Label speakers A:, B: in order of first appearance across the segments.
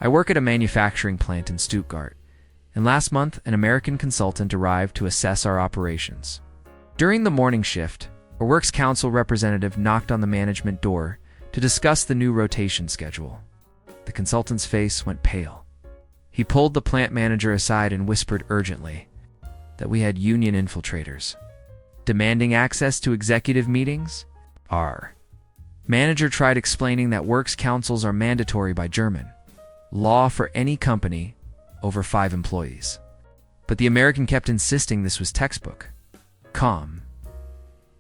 A: I work at a manufacturing plant in Stuttgart, and last month an American consultant arrived to assess our operations. During the morning shift, a Works Council representative knocked on the management door to discuss the new rotation schedule. The consultant's face went pale. He pulled the plant manager aside and whispered urgently that we had union infiltrators demanding access to executive meetings. Our manager tried explaining that Works Councils are mandatory by German law for any company over 5 employees. But the American kept insisting this was textbook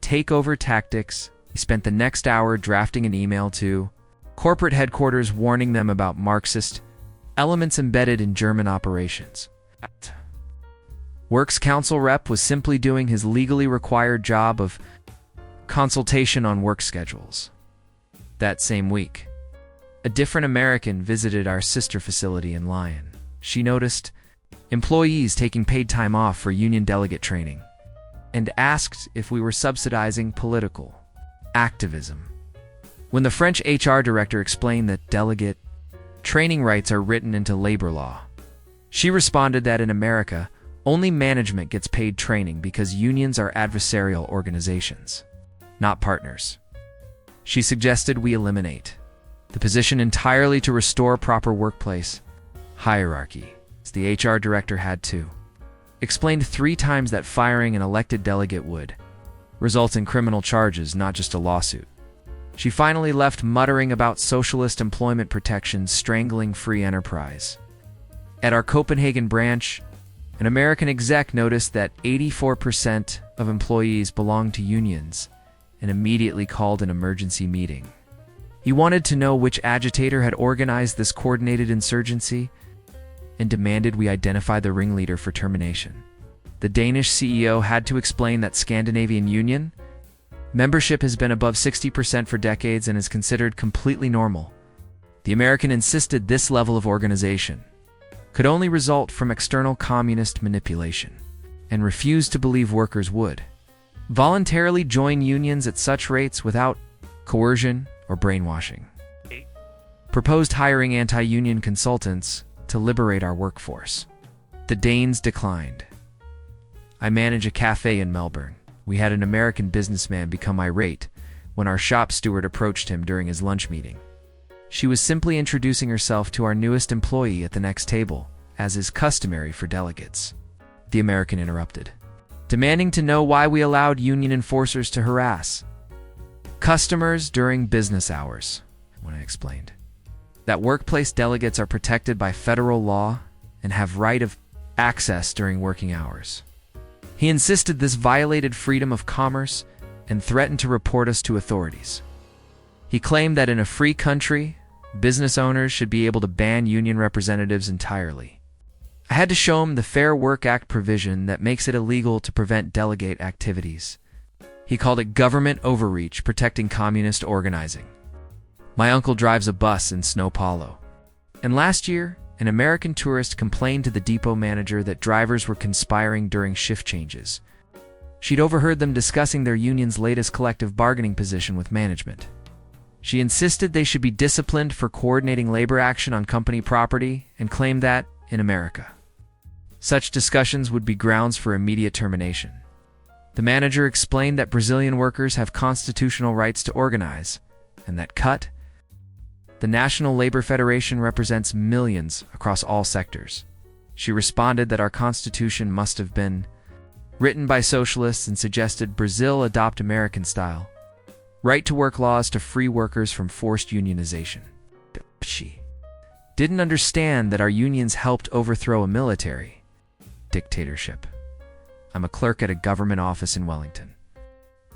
A: takeover tactics. He spent the next hour drafting an email to corporate headquarters warning them about Marxist elements embedded in German operations. Works Council rep was simply doing his legally required job of consultation on work schedules. That same week, a different American visited our sister facility in Lyon. She noticed employees taking paid time off for union delegate training and asked if we were subsidizing political activism. When the French HR director explained that delegate training rights are written into labor law, she responded that in America, only management gets paid training because unions are adversarial organizations, not partners. She suggested we eliminate the position entirely to restore proper workplace hierarchy. The HR director had to explained 3 times that firing an elected delegate would result in criminal charges, not just a lawsuit. She finally left muttering about socialist employment protections strangling free enterprise. At our Copenhagen branch, an American exec noticed that 84% of employees belonged to unions and immediately called an emergency meeting. He wanted to know which agitator had organized this coordinated insurgency and demanded we identify the ringleader for termination. The Danish CEO had to explain that Scandinavian union membership has been above 60% for decades and is considered completely normal. The American insisted this level of organization could only result from external communist manipulation and refused to believe workers would voluntarily join unions at such rates without coercion or brainwashing. Proposed hiring anti-union consultants to liberate our workforce. The Danes declined. I manage a cafe in Melbourne. We had an American businessman become irate when our shop steward approached him during his lunch meeting. She was simply introducing herself to our newest employee at the next table, as is customary for delegates. The American interrupted, demanding to know why we allowed union enforcers to harass customers during business hours. When I explained that workplace delegates are protected by federal law and have right of access during working hours, he insisted this violated freedom of commerce and threatened to report us to authorities. He claimed that in a free country, business owners should be able to ban union representatives entirely. I had to show him the Fair Work Act provision that makes it illegal to prevent delegate activities. He called it government overreach protecting communist organizing. My uncle drives a bus in São Paulo, and last year, an American tourist complained to the depot manager that drivers were conspiring during shift changes. She'd overheard them discussing their union's latest collective bargaining position with management. She insisted they should be disciplined for coordinating labor action on company property and claimed that, in America, such discussions would be grounds for immediate termination. The manager explained that Brazilian workers have constitutional rights to organize, and that the National Labor Federation represents millions across all sectors. She responded that our constitution must have been written by socialists and suggested Brazil adopt American-style right-to-work laws to free workers from forced unionization. She didn't understand that our unions helped overthrow a military dictatorship. I'm a clerk at a government office in Wellington,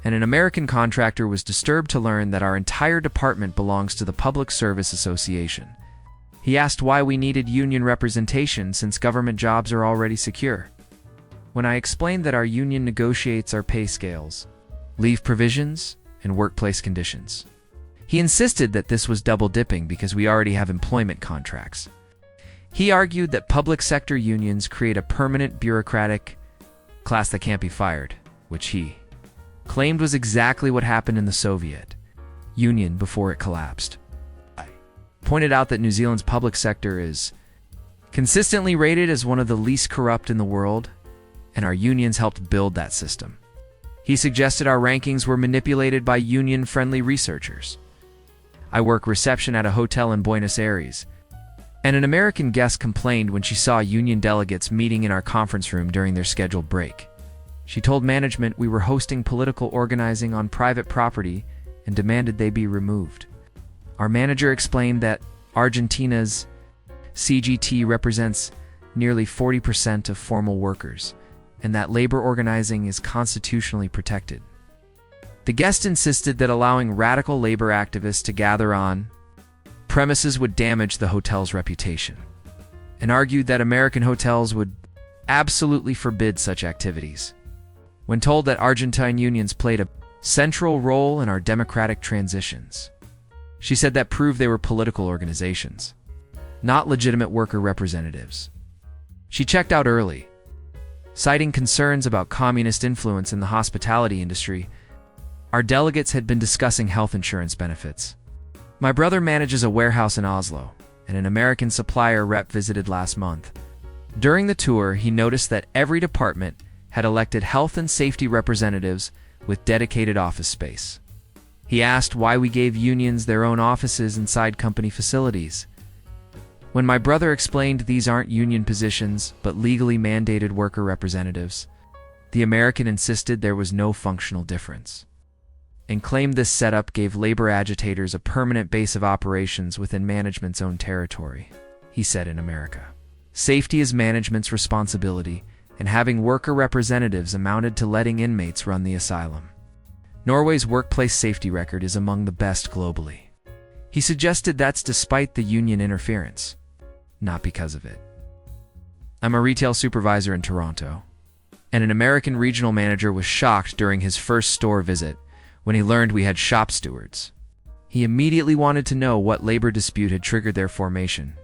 A: and an American contractor was disturbed to learn that our entire department belongs to the Public Service Association. He asked why we needed union representation since government jobs are already secure. When I explained that our union negotiates our pay scales, leave provisions, and workplace conditions, he insisted that this was double-dipping because we already have employment contracts. He argued that public sector unions create a permanent bureaucratic class that can't be fired, which he claimed was exactly what happened in the Soviet Union before it collapsed. pointed out that New Zealand's public sector is consistently rated as one of the least corrupt in the world, and our unions helped build that system. He suggested our rankings were manipulated by union-friendly researchers. I work reception at a hotel in Buenos Aires, and an American guest complained when she saw union delegates meeting in our conference room during their scheduled break. She told management we were hosting political organizing on private property and demanded they be removed. Our manager explained that Argentina's CGT represents nearly 40% of formal workers, and that labor organizing is constitutionally protected. The guest insisted that allowing radical labor activists to gather on premises would damage the hotel's reputation, and argued that American hotels would absolutely forbid such activities. When told that Argentine unions played a central role in our democratic transitions, she said that proved they were political organizations, not legitimate worker representatives. She checked out early, citing concerns about communist influence in the hospitality industry. Our delegates had been discussing health insurance benefits. My brother manages a warehouse in Oslo, and an American supplier rep visited last month. During the tour, he noticed that every department had elected health and safety representatives with dedicated office space. He asked why we gave unions their own offices inside company facilities. When my brother explained these aren't union positions, but legally mandated worker representatives, the American insisted there was no functional difference, and claimed this setup gave labor agitators a permanent base of operations within management's own territory. He said in America, safety is management's responsibility, and having worker representatives amounted to letting inmates run the asylum. Norway's workplace safety record is among the best globally. He suggested that's despite the union interference, not because of it. I'm a retail supervisor in Toronto, and an American regional manager was shocked during his first store visit when he learned we had shop stewards. He immediately wanted to know what labor dispute had triggered their formation.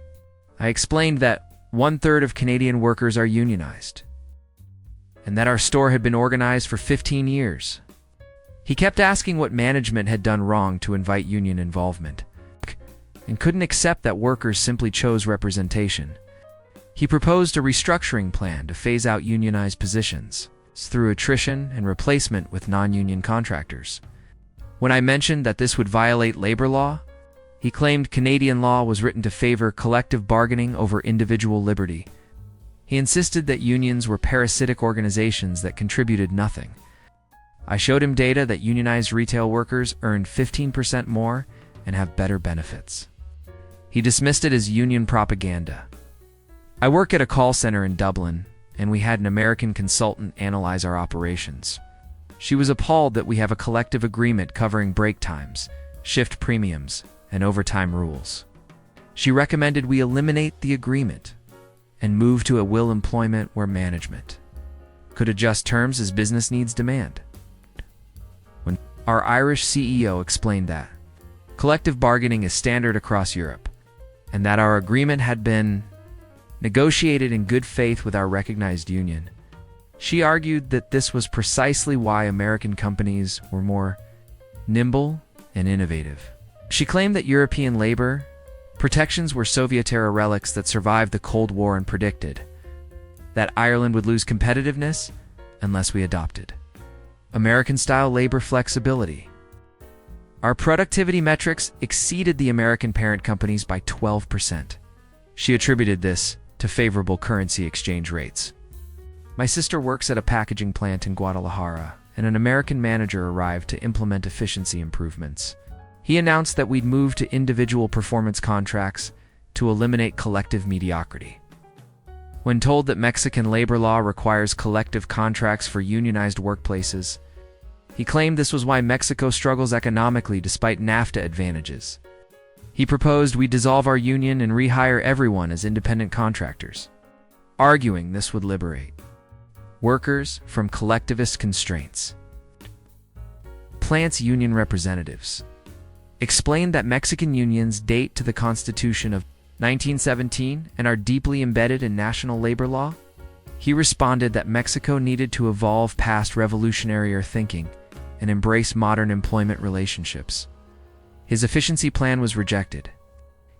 A: I explained that 1/3 of Canadian workers are unionized, and that our store had been organized for 15 years. He kept asking what management had done wrong to invite union involvement, and couldn't accept that workers simply chose representation. He proposed a restructuring plan to phase out unionized positions through attrition and replacement with non-union contractors. When I mentioned that this would violate labor law, he claimed Canadian law was written to favor collective bargaining over individual liberty. He insisted that unions were parasitic organizations that contributed nothing. I showed him data that unionized retail workers earned 15% more and have better benefits. He dismissed it as union propaganda. I work at a call center in Dublin, and we had an American consultant analyze our operations. She was appalled that we have a collective agreement covering break times, shift premiums, and overtime rules. She recommended we eliminate the agreement and move to a will employment where management could adjust terms as business needs demand. When our Irish CEO explained that collective bargaining is standard across Europe, and that our agreement had been negotiated in good faith with our recognized union, she argued that this was precisely why American companies were more nimble and innovative. She claimed that European labor protections were Soviet-era relics that survived the Cold War and predicted that Ireland would lose competitiveness unless we adopted American-style labor flexibility. Our productivity metrics exceeded the American parent companies by 12%. She attributed this to favorable currency exchange rates. My sister works at a packaging plant in Guadalajara, and an American manager arrived to implement efficiency improvements. He announced that we'd move to individual performance contracts to eliminate collective mediocrity. When told that Mexican labor law requires collective contracts for unionized workplaces, he claimed this was why Mexico struggles economically despite NAFTA advantages. He proposed we dissolve our union and rehire everyone as independent contractors, arguing this would liberate workers from collectivist constraints. Plant's union representatives explained that Mexican unions date to the Constitution of 1917 and are deeply embedded in national labor law. He responded that Mexico needed to evolve past revolutionary thinking and embrace modern employment relationships. His efficiency plan was rejected.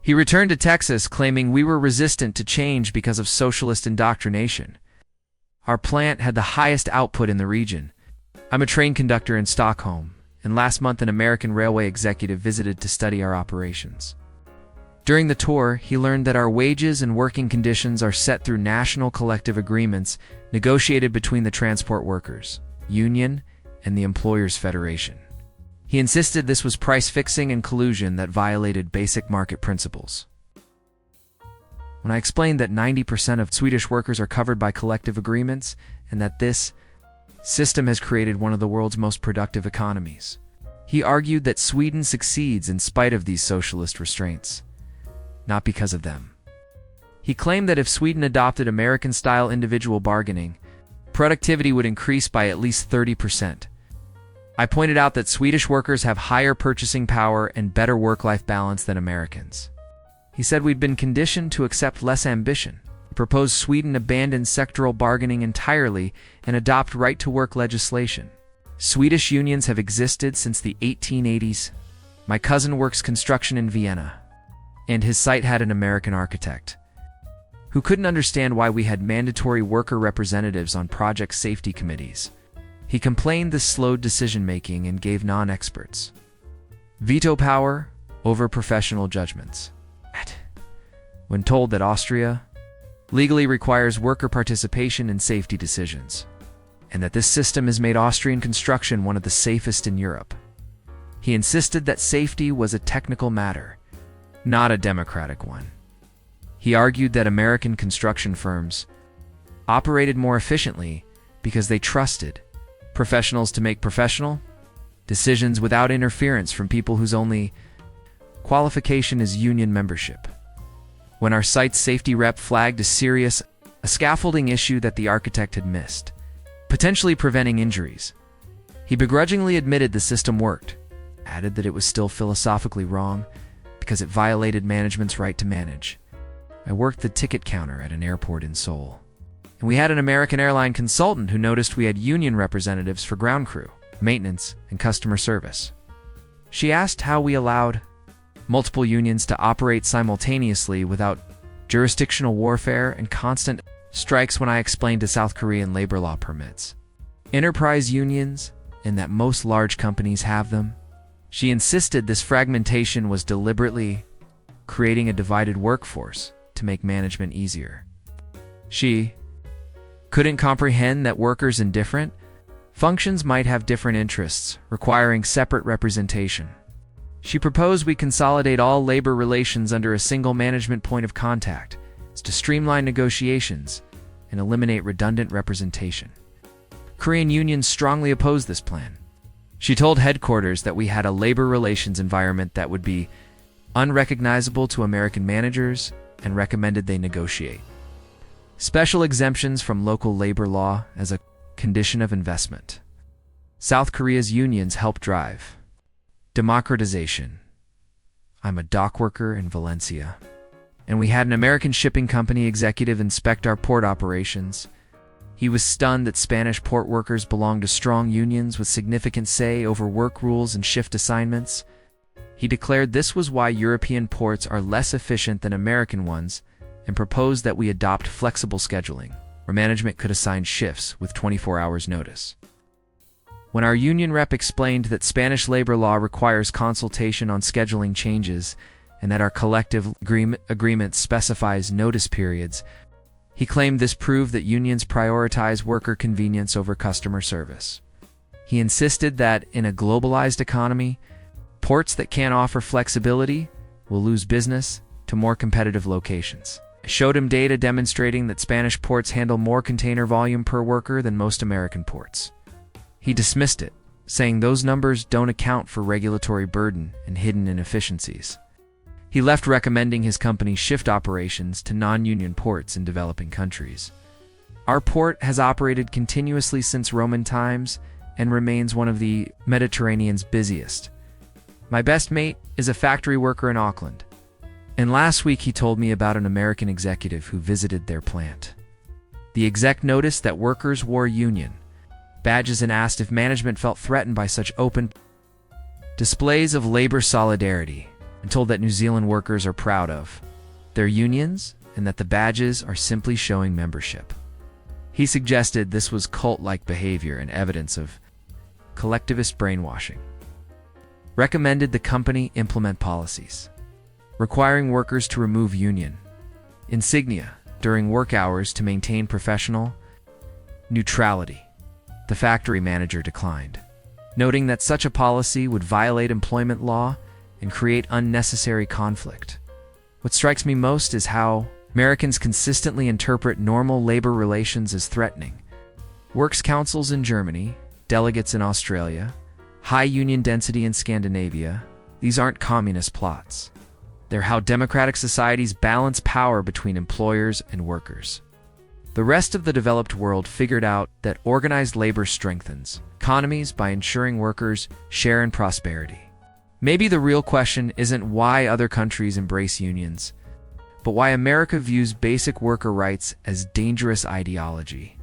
A: He returned to Texas claiming we were resistant to change because of socialist indoctrination. Our plant had the highest output in the region. I'm a train conductor in Stockholm, and last month an American railway executive visited to study our operations. During the tour, he learned that our wages and working conditions are set through national collective agreements negotiated between the transport workers, union, and the employers' federation. He insisted this was price fixing and collusion that violated basic market principles. When I explained that 90% of Swedish workers are covered by collective agreements and that this system has created one of the world's most productive economies, he argued that Sweden succeeds in spite of these socialist restraints, not because of them. He claimed that if Sweden adopted American-style individual bargaining, productivity would increase by at least 30%. I pointed out that Swedish workers have higher purchasing power and better work-life balance than Americans. He said we'd been conditioned to accept less ambition. He proposed Sweden abandon sectoral bargaining entirely and adopt right-to-work legislation. Swedish unions have existed since the 1880s. My cousin works construction in Vienna, and his site had an American architect who couldn't understand why we had mandatory worker representatives on project safety committees. He complained this slowed decision-making and gave non-experts veto power over professional judgments. When told that Austria legally requires worker participation in safety decisions, and that this system has made Austrian construction one of the safest in Europe, he insisted that safety was a technical matter, not a democratic one. He argued that American construction firms operated more efficiently because they trusted professionals to make professional decisions without interference from people whose only qualification is union membership. When our site's safety rep flagged a scaffolding issue that the architect had missed, potentially preventing injuries, he begrudgingly admitted the system worked, added that it was still philosophically wrong because it violated management's right to manage. I worked the ticket counter at an airport in Seoul, and we had an American airline consultant who noticed we had union representatives for ground crew, maintenance, and customer service. She asked how we allowed multiple unions to operate simultaneously without jurisdictional warfare and constant strikes when I explained to South Korean labor law permits enterprise unions and that most large companies have them. She insisted this fragmentation was deliberately creating a divided workforce to make management easier. She couldn't comprehend that workers in different functions might have different interests, requiring separate representation. She proposed we consolidate all labor relations under a single management point of contact to streamline negotiations and eliminate redundant representation. Korean unions strongly opposed this plan. She told headquarters that we had a labor relations environment that would be unrecognizable to American managers and recommended they negotiate special exemptions from local labor law as a condition of investment. South Korea's unions help drive democratization. I'm a dock worker in Valencia, and we had an American shipping company executive inspect our port operations. He was stunned that Spanish port workers belonged to strong unions with significant say over work rules and shift assignments. He declared this was why European ports are less efficient than American ones and proposed that we adopt flexible scheduling, where management could assign shifts with 24 hours notice. When our union rep explained that Spanish labor law requires consultation on scheduling changes and that our collective agreement specifies notice periods, he claimed this proved that unions prioritize worker convenience over customer service. He insisted that in a globalized economy, ports that can't offer flexibility will lose business to more competitive locations. I showed him data demonstrating that Spanish ports handle more container volume per worker than most American ports. He dismissed it, saying those numbers don't account for regulatory burden and hidden inefficiencies. He left recommending his company shift operations to non-union ports in developing countries. Our port has operated continuously since Roman times and remains one of the Mediterranean's busiest. My best mate is a factory worker in Auckland, and last week he told me about an American executive who visited their plant. The exec noticed that workers wore union badges and asked if management felt threatened by such open displays of labor solidarity. and told that New Zealand workers are proud of their unions and that the badges are simply showing membership. He suggested this was cult-like behavior and evidence of collectivist brainwashing. Recommended the company implement policies requiring workers to remove union insignia during work hours to maintain professional neutrality. The factory manager declined, noting that such a policy would violate employment law and create unnecessary conflict. What strikes me most is how Americans consistently interpret normal labor relations as threatening. Works councils in Germany, delegates in Australia, high union density in Scandinavia, these aren't communist plots. They're how democratic societies balance power between employers and workers. The rest of the developed world figured out that organized labor strengthens economies by ensuring workers share in prosperity. Maybe the real question isn't why other countries embrace unions, but why America views basic worker rights as dangerous ideology.